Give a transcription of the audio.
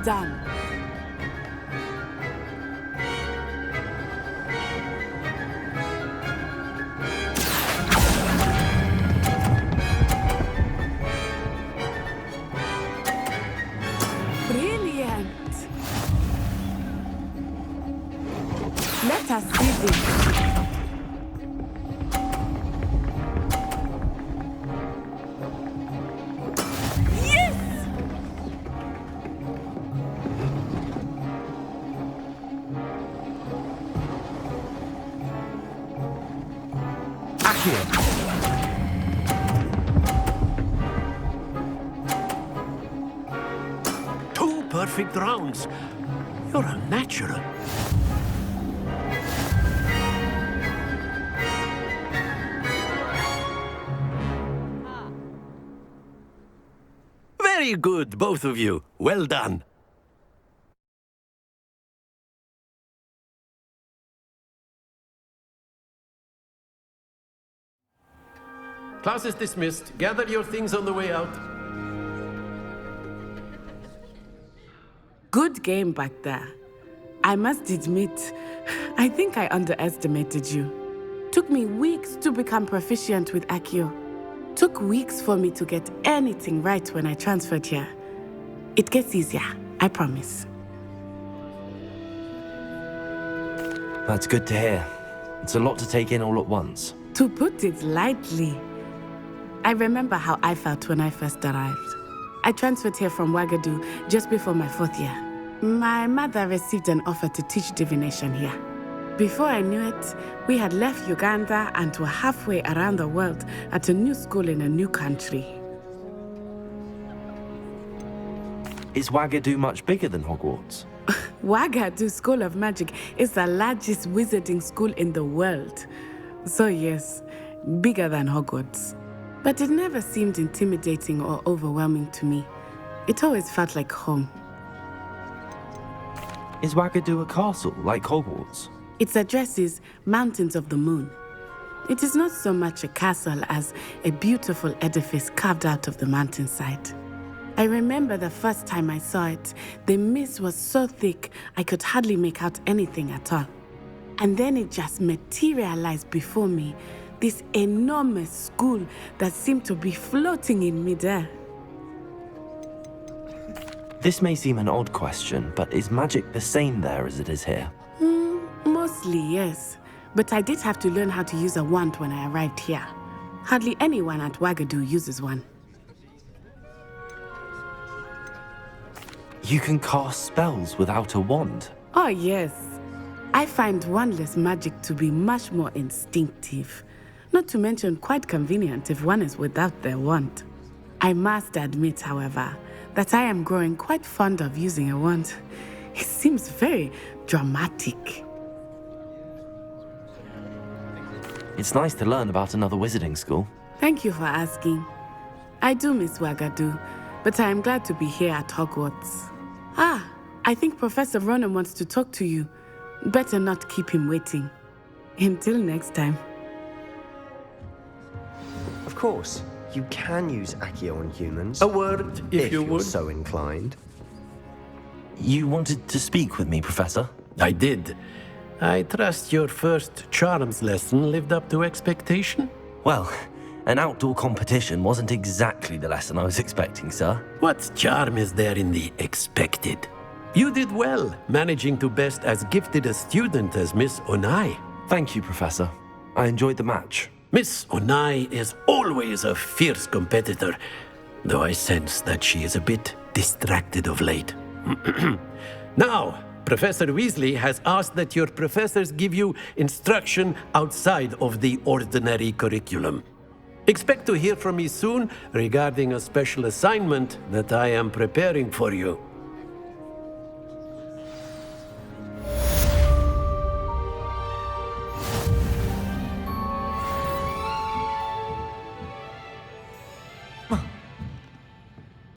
done. Brilliant. Let us see this. Two perfect rounds. You're a natural. Very good, both of you. Well done. Class is dismissed. Gather your things on the way out. Good game back there. I must admit, I think I underestimated you. Took me weeks to become proficient with Accio. Took weeks for me to get anything right when I transferred here. It gets easier, I promise. That's good to hear. It's a lot to take in all at once. To put it lightly, I remember how I felt when I first arrived. I transferred here from Ouagadougou just before my 4th year. My mother received an offer to teach divination here. Before I knew it, we had left Uganda and were halfway around the world at a new school in a new country. Is Ouagadougou much bigger than Hogwarts? Ouagadougou School of Magic is the largest wizarding school in the world. So yes, bigger than Hogwarts. But it never seemed intimidating or overwhelming to me. It always felt like home. Is Ouagadougou a castle, like Hogwarts? Its address is Mountains of the Moon. It is not so much a castle as a beautiful edifice carved out of the mountainside. I remember the first time I saw it, the mist was so thick I could hardly make out anything at all. And then it just materialized before me, this enormous school that seemed to be floating in midair. This may seem an odd question, but is magic the same there as it is here? Mostly, yes. But I did have to learn how to use a wand when I arrived here. Hardly anyone at Ouagadougou uses one. You can cast spells without a wand? Oh, yes. I find wandless magic to be much more instinctive. Not to mention quite convenient if one is without their wand. I must admit, however, that I am growing quite fond of using a wand. It seems very dramatic. It's nice to learn about another wizarding school. Thank you for asking. I do miss Ouagadougou, but I am glad to be here at Hogwarts. Ah, I think Professor Ronan wants to talk to you. Better not keep him waiting. Until next time. Of course, you can use Accio on humans. A word, if you you're would. so inclined. You wanted to speak with me, Professor? I did. I trust your first charms lesson lived up to expectation? Well, an outdoor competition wasn't exactly the lesson I was expecting, sir. What charm is there in the expected? You did well, managing to best as gifted a student as Miss Onai. Thank you, Professor. I enjoyed the match. Miss Onai is always a fierce competitor, though I sense that she is a bit distracted of late. Now, Professor Weasley has asked that your professors give you instruction outside of the ordinary curriculum. Expect to hear from me soon regarding a special assignment that I am preparing for you.